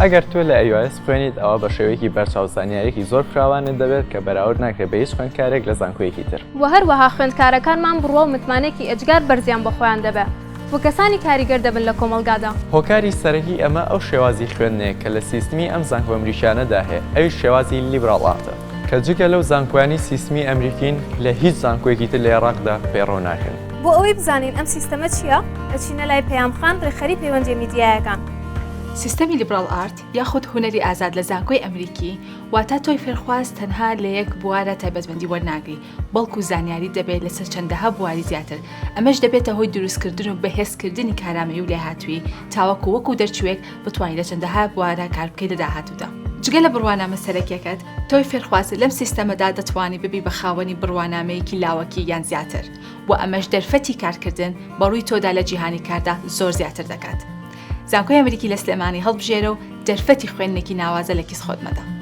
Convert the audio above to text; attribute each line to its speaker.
Speaker 1: ئەگەر تۆ لە iOS خوێنیت ئەوە بە شێوەیەکی بەرچاو زانیاریەکی زۆر فراوانت دەبێت کە بەراورد ناکرێت بە هیچ خوێندکارێک لە زانکۆیەکی تر.
Speaker 2: و هەروەها خوێندکارەکانمان بڕوا و متمانێکی ئەجگار بەرزیان بە خۆیان دەبێت بۆ کەسانی کاریگەر دەبن لە کۆمەلگادا.
Speaker 1: هۆکاری سەرەکی ئەمە ئەو شێوازی خوێندنەیە کە لە سیستمی ئەم زانکۆ ئەمریکیانەدا هەیە، ئەوی شێوازی لیبرال ئارتە کە جگە لەو زانکۆیانی سیستمی ئەمریکین لە هیچ زانکۆیەکی تر لە عێراقدا پەیڕەو ناکەن.
Speaker 2: بۆ ئەوەی بزانین ئەم سیستەمە چییە، ئەچینە لای پەیامخان ڕێکخەری پەیوەندی میدیایەکان.
Speaker 3: سیستەمی لیبرال ئارت یاخود هونەری ئازاد لە زانکۆی ئەمریکی واتە تۆی فێرخواست تەنها لە یەک بوارە تایبەتمەندی وەرناگری، بەڵکو زانیاری دەبێت لەسەر چەندەها بواری زیاتر. ئەمەش دەبێتە هۆی دروستکردن و بەهێزکردنی کارامەیی و لێهاتووی تاوەکو وەکو دەرچوێک بتوانین لە چەندەها بوارە کار بکەیت لە داهاتوودا. جگە لە بڕوانامە سەرەکیەکەت تۆی فێرخواست لەم سیستەمەدا دەتوانێت ببی بە خاوەنی بڕوانامەیەکی لاوەکی یان زیاتر، و ئەمەش دەرفەتی کارکردن بەڕووی تۆدا لە جیهانی کاردا زۆر زیاتر دەکات. زانکۆی ئەمریکی لە سلێمانی هەڵبژێرە و دەرفەتی خوێندنێکی ناوازە لە کیسخۆتمەدا.